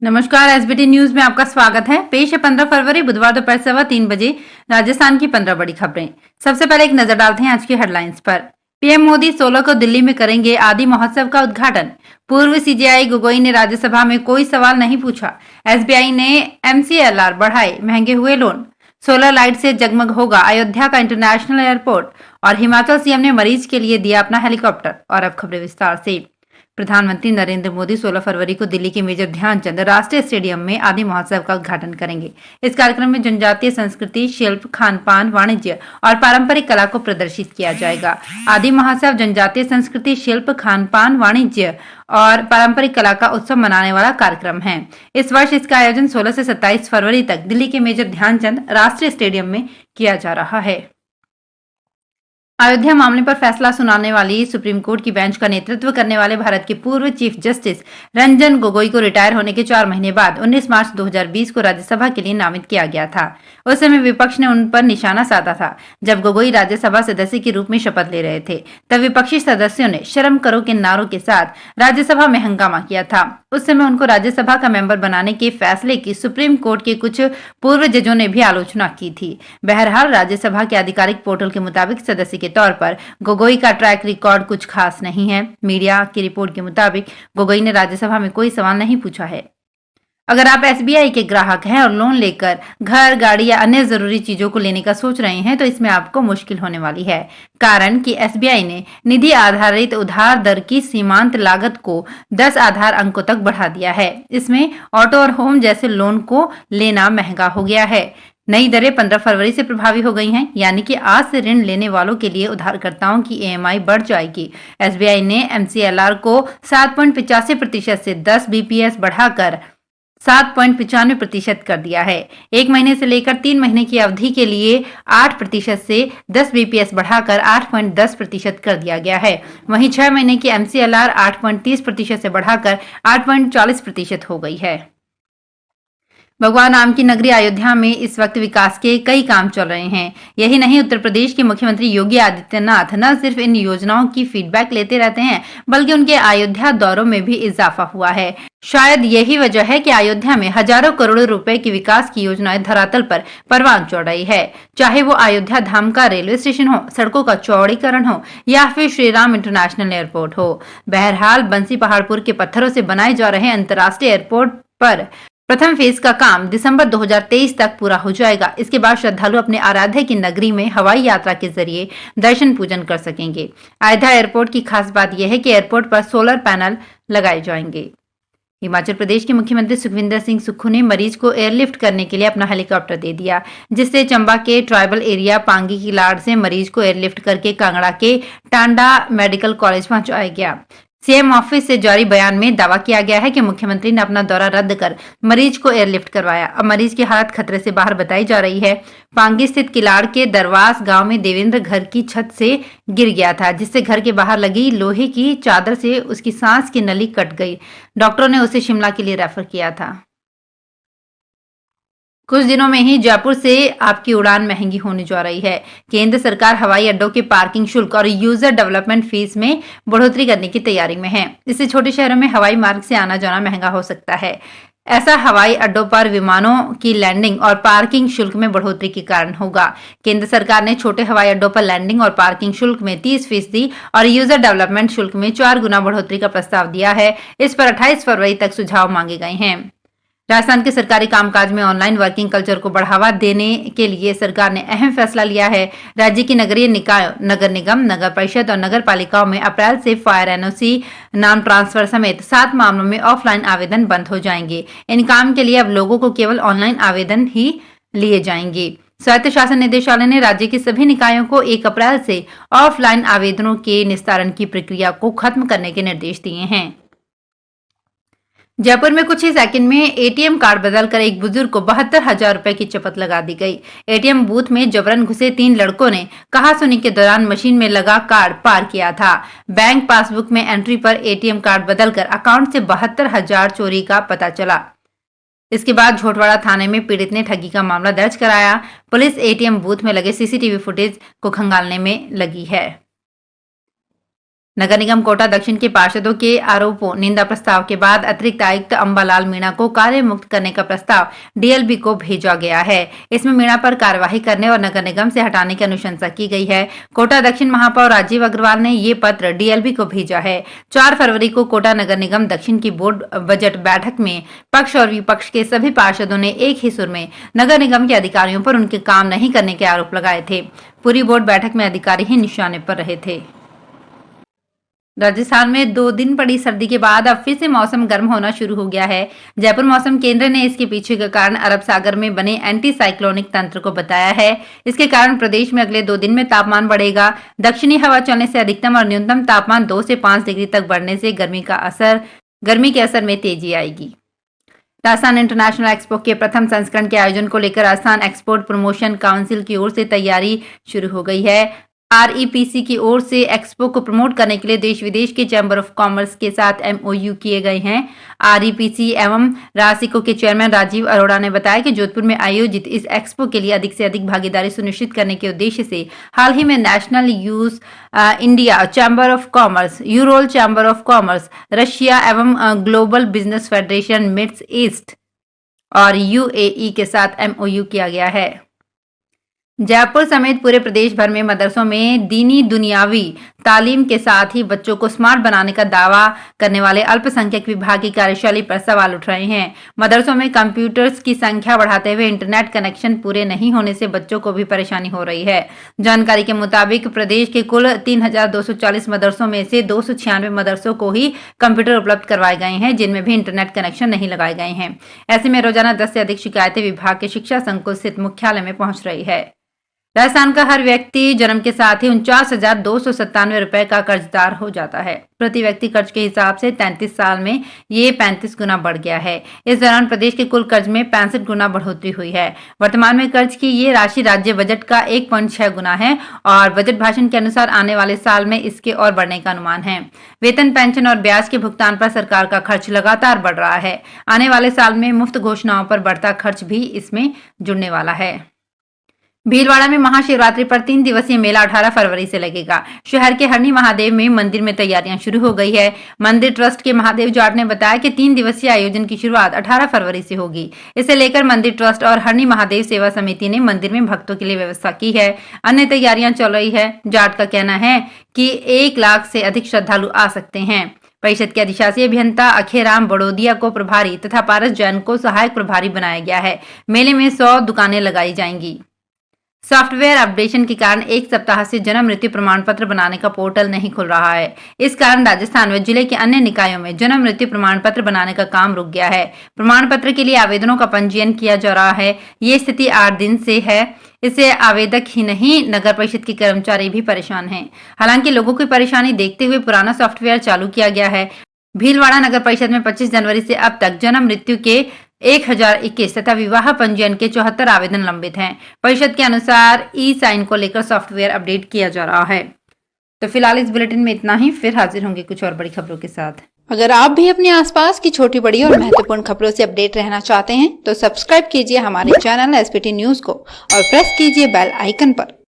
नमस्कार, SBT news में आपका स्वागत है। पेश है 15 फरवरी बुधवार दोपहर 3:15 बजे राजस्थान की 15 बड़ी खबरें। सबसे पहले एक नजर डालते हैं आज की हेडलाइंस पर। पीएम मोदी 16 को दिल्ली में करेंगे आदि महोत्सव का उद्घाटन। पूर्व सीजेआई गोगोई ने राज्यसभा में कोई सवाल नहीं पूछा। एसबीआई ने एमसीएलआर बढ़ाए, महंगे हुए लोन। सोलर लाइट से जगमग होगा अयोध्या का इंटरनेशनल एयरपोर्ट। और हिमाचल सीएम ने मरीज के लिए दिया अपना हेलीकॉप्टर। और अब खबरें विस्तार से। प्रधानमंत्री नरेंद्र मोदी 16 फरवरी को दिल्ली के मेजर ध्यानचंद राष्ट्रीय स्टेडियम में आदि महोत्सव का उद्घाटन करेंगे। इस कार्यक्रम में जनजातीय संस्कृति, शिल्प, खान पान, वाणिज्य और पारंपरिक कला को प्रदर्शित किया जाएगा। आदि महोत्सव जनजातीय संस्कृति, शिल्प, खान पान, वाणिज्य और पारंपरिक कला का उत्सव मनाने वाला कार्यक्रम है। इस वर्ष इसका आयोजन 16 से 27 फरवरी तक दिल्ली के मेजर ध्यानचंद राष्ट्रीय स्टेडियम में किया जा रहा है। अयोध्या मामले पर फैसला सुनाने वाली सुप्रीम कोर्ट की बेंच का नेतृत्व करने वाले भारत के पूर्व चीफ जस्टिस रंजन गोगोई को रिटायर होने के 4 महीने बाद 19 मार्च 2020 को राज्यसभा के लिए नामित किया गया था। उस समय विपक्ष ने उन पर निशाना साधा था। जब गोगोई राज्यसभा सदस्य के रूप में शपथ ले रहे थे, तब विपक्षी सदस्यों ने शर्म करो के नारों के साथ राज्यसभा में हंगामा किया था। उस समय उनको राज्यसभा का मेंबर बनाने के फैसले की सुप्रीम कोर्ट के कुछ पूर्व जजों ने भी आलोचना की थी। बहरहाल राज्यसभा के आधिकारिक पोर्टल के मुताबिक सदस्य के तौर पर गोगोई का ट्रैक रिकॉर्ड कुछ खास नहीं है। मीडिया की रिपोर्ट के मुताबिक गोगोई ने राज्यसभा में कोई सवाल नहीं पूछा है। अगर आप एसबीआई के ग्राहक हैं और लोन लेकर घर, गाड़ी या अन्य जरूरी चीजों को लेने का सोच रहे हैं, तो इसमें आपको मुश्किल होने वाली है। कारण कि एसबीआई ने निधि आधारित उधार दर की सीमांत लागत को 10 आधार अंकों तक बढ़ा दिया है। इसमें ऑटो और होम जैसे लोन को लेना महंगा हो गया है। नई दरें 15 फरवरी से प्रभावी हो गई हैं, यानी कि आज से ऋण लेने वालों के लिए उधारकर्ताओं की ईएमआई बढ़ जाएगी। एसबीआई ने एमसीएलआर को 7.85% से 10 बीपीएस बढ़ाकर 7.95% कर दिया है। 1 महीने से लेकर 3 महीने की अवधि के लिए 8% से 10 बीपीएस बढ़ाकर 8.10% कर दिया गया है। वहीं 6 महीने की एमसीएलआर 8.30% से बढ़ाकर 8.40% हो गई है। भगवान राम की नगरी अयोध्या में इस वक्त विकास के कई काम चल रहे हैं। यही नहीं, उत्तर प्रदेश के मुख्यमंत्री योगी आदित्यनाथ न सिर्फ इन योजनाओं की फीडबैक लेते रहते हैं, बल्कि उनके अयोध्या दौरों में भी इजाफा हुआ है। शायद यही वजह है कि अयोध्या में हजारों करोड़ रुपए की विकास की योजनाएं धरातल पर परवान चढ़ रही है। चाहे वो अयोध्या धाम का रेलवे स्टेशन हो, सड़कों का चौड़ीकरण हो या फिर श्री राम इंटरनेशनल एयरपोर्ट हो। बहरहाल बंसी पहाड़पुर के पत्थरों से बनाए जा रहे अंतर्राष्ट्रीय एयरपोर्ट पर प्रथम फेज का काम दिसंबर 2023 तक पूरा हो जाएगा। इसके बाद श्रद्धालु अपने आराध्य की नगरी में हवाई यात्रा के जरिए दर्शन पूजन कर सकेंगे। अयोध्या एयरपोर्ट की खास बात यह है कि एयरपोर्ट पर सोलर पैनल लगाए जाएंगे। हिमाचल प्रदेश के मुख्यमंत्री सुखविंदर सिंह सुक्खू ने मरीज को एयरलिफ्ट करने के लिए अपना हेलीकॉप्टर दे दिया, जिससे चंबा के ट्राइबल एरिया पांगी की लाड़ से मरीज को एयरलिफ्ट करके कांगड़ा के टांडा मेडिकल कॉलेज पहुंचाया गया। सीएम ऑफिस से जारी बयान में दावा किया गया है कि मुख्यमंत्री ने अपना दौरा रद्द कर मरीज को एयरलिफ्ट करवाया। अब मरीज की हालत खतरे से बाहर बताई जा रही है। पांगी स्थित किलाड़ के दरवास गांव में देवेंद्र घर की छत से गिर गया था, जिससे घर के बाहर लगी लोहे की चादर से उसकी सांस की नली कट गई। डॉक्टरों ने उसे शिमला के लिए रेफर किया था। कुछ दिनों में ही जयपुर से आपकी उड़ान महंगी होने जा रही है। केंद्र सरकार हवाई अड्डों के पार्किंग शुल्क और यूजर डेवलपमेंट फीस में बढ़ोतरी करने की तैयारी में है। इससे छोटे शहरों में हवाई मार्ग से आना जाना महंगा हो सकता है। ऐसा हवाई अड्डों पर विमानों की लैंडिंग और पार्किंग शुल्क में बढ़ोतरी के कारण होगा। केंद्र सरकार ने छोटे हवाई अड्डों पर लैंडिंग और पार्किंग शुल्क में 30% और यूजर डेवलपमेंट शुल्क में 4 गुना बढ़ोतरी का प्रस्ताव दिया है। इस पर 28 फरवरी तक सुझाव मांगे गए हैं। राजस्थान के सरकारी कामकाज में ऑनलाइन वर्किंग कल्चर को बढ़ावा देने के लिए सरकार ने अहम फैसला लिया है। राज्य की नगरीय निकायों, नगर निगम, नगर परिषद और नगर पालिकाओं में अप्रैल से फायर एनओसी, नाम ट्रांसफर समेत 7 मामलों में ऑफलाइन आवेदन बंद हो जाएंगे। इन काम के लिए अब लोगों को केवल ऑनलाइन आवेदन ही लिए जाएंगे। स्वायत्त शासन निदेशालय ने राज्य के सभी निकायों को 1 अप्रैल से ऑफलाइन आवेदनों के निस्तारण की प्रक्रिया को खत्म करने के निर्देश दिए हैं। जयपुर में कुछ ही सेकंड में एटीएम कार्ड बदलकर एक बुजुर्ग को 72,000 रुपए की चपत लगा दी गई। एटीएम बूथ में जबरन घुसे 3 लड़कों ने कहासुनी के दौरान मशीन में लगा कार्ड पार किया था। बैंक पासबुक में एंट्री पर एटीएम कार्ड बदलकर अकाउंट से 72,000 चोरी का पता चला। इसके बाद झोटवाड़ा थाने में पीड़ित ने ठगी का मामला दर्ज कराया। पुलिस एटीएम बूथ में लगे सीसीटीवी फुटेज को खंगालने में लगी है। नगर निगम कोटा दक्षिण के पार्षदों के आरोपों निंदा प्रस्ताव के बाद अतिरिक्त आयुक्त अंबालाल मीणा को कार्य मुक्त करने का प्रस्ताव डीएलबी को भेजा गया है। इसमें मीणा पर कार्यवाही करने और नगर निगम से हटाने की अनुशंसा की गई है। कोटा दक्षिण महापौर राजीव अग्रवाल ने ये पत्र डीएलबी को भेजा है। 4 फरवरी को कोटा नगर निगम दक्षिण की बोर्ड बजट बैठक में पक्ष और विपक्ष के सभी पार्षदों ने एक ही सुर में नगर निगम के अधिकारियों पर उनके काम नहीं करने के आरोप लगाए थे। पूरी बोर्ड बैठक में अधिकारी ही निशाने पर रहे थे। राजस्थान में 2 दिन पड़ी सर्दी के बाद अब फिर से मौसम गर्म होना शुरू हो गया है। जयपुर मौसम केंद्र ने इसके पीछे का कारण अरब सागर में बने एंटी साइक्लोनिक तंत्र को बताया है। इसके कारण प्रदेश में अगले 2 दिन में तापमान बढ़ेगा। दक्षिणी हवा चलने से अधिकतम और न्यूनतम तापमान 2 से 5 डिग्री तक बढ़ने से गर्मी के असर में तेजी आएगी। राजस्थान इंटरनेशनल एक्सपो के प्रथम संस्करण के आयोजन को लेकर राजस्थान एक्सपोर्ट प्रमोशन काउंसिल की ओर से तैयारी शुरू हो गई है। आरईपीसी की ओर से एक्सपो को प्रमोट करने के लिए देश विदेश के चैम्बर ऑफ कॉमर्स के साथ एमओयू किए गए हैं। आरईपीसी एवं रासिको के चेयरमैन राजीव अरोड़ा ने बताया कि जोधपुर में आयोजित इस एक्सपो के लिए अधिक से अधिक भागीदारी सुनिश्चित करने के उद्देश्य से हाल ही में नेशनल यूज इंडिया चैम्बर ऑफ कॉमर्स, यूरोल चैम्बर ऑफ कॉमर्स, रशिया एवं global business federation Mid East और यूएई के साथ एमओयू किया गया है। जयपुर समेत पूरे प्रदेश भर में मदरसों में दीनी दुनियावी तालीम के साथ ही बच्चों को स्मार्ट बनाने का दावा करने वाले अल्पसंख्यक विभाग की कार्यशैली पर सवाल उठ रहे हैं। मदरसों में कंप्यूटर्स की संख्या बढ़ाते हुए इंटरनेट कनेक्शन पूरे नहीं होने से बच्चों को भी परेशानी हो रही है। जानकारी के मुताबिक प्रदेश के कुल 3240 मदरसों में से 296 मदरसों को ही कंप्यूटर उपलब्ध करवाए गए हैं, जिनमें भी इंटरनेट कनेक्शन नहीं लगाए गए हैं। ऐसे में रोजाना 10 से अधिक शिकायतें विभाग के शिक्षा संकुल स्थित मुख्यालय में पहुंच रही है। राजस्थान का हर व्यक्ति जन्म के साथ ही 49,297 रुपए का कर्जदार हो जाता है। प्रति व्यक्ति कर्ज के हिसाब से 33 साल में ये 35 गुना बढ़ गया है। इस दौरान प्रदेश के कुल कर्ज में 65 गुना बढ़ोतरी हुई है। वर्तमान में कर्ज की ये राशि राज्य बजट का 1.6 गुना है और बजट भाषण के अनुसार आने वाले साल में इसके और बढ़ने का अनुमान है। वेतन, पेंशन और ब्याज के भुगतान पर सरकार का खर्च लगातार बढ़ रहा है। आने वाले साल में मुफ्त घोषणाओं पर बढ़ता खर्च भी इसमें जुड़ने वाला है। भीलवाड़ा में महाशिवरात्रि पर 3 दिवसीय मेला 18 फरवरी से लगेगा। शहर के हरणी महादेव में मंदिर में तैयारियां शुरू हो गई है। मंदिर ट्रस्ट के महादेव जाट ने बताया कि 3 दिवसीय आयोजन की शुरुआत 18 फरवरी से होगी। इसे लेकर मंदिर ट्रस्ट और हरणी महादेव सेवा समिति ने मंदिर में भक्तों के लिए व्यवस्था की है। अन्य तैयारियां चल रही है। जाट का कहना है कि 1 लाख से अधिक श्रद्धालु आ सकते हैं। परिषद के अधिशासी अभियंता अखेराम बड़ोदिया को प्रभारी तथा पारस जैन को सहायक प्रभारी बनाया गया है। मेले में 100 दुकानें लगाई जाएंगी। सॉफ्टवेयर अपडेशन के कारण 1 सप्ताह से जन्म मृत्यु प्रमाण पत्र बनाने का पोर्टल नहीं खुल रहा है। इस कारण राजस्थान व जिले के अन्य निकायों में जन्म मृत्यु प्रमाण पत्र बनाने का काम रुक गया है। प्रमाण पत्र के लिए आवेदनों का पंजीयन किया जा रहा है। ये स्थिति 8 दिन से है। इससे आवेदक ही नहीं, नगर परिषद के कर्मचारी भी परेशान हैं। हालांकि लोगों की परेशानी देखते हुए पुराना सॉफ्टवेयर चालू किया गया है। भीलवाड़ा नगर परिषद में 25 जनवरी से अब तक जन्म मृत्यु के 1021 तथा विवाह पंजीयन के 74 आवेदन लंबित हैं। परिषद के अनुसार ई साइन को लेकर सॉफ्टवेयर अपडेट किया जा रहा है। तो फिलहाल इस बुलेटिन में इतना ही। फिर हाजिर होंगे कुछ और बड़ी खबरों के साथ। अगर आप भी अपने आसपास की छोटी बड़ी और महत्वपूर्ण खबरों से अपडेट रहना चाहते हैं तो सब्सक्राइब कीजिए हमारे चैनल एसपीटी न्यूज को और प्रेस कीजिए बेल आइकन पर।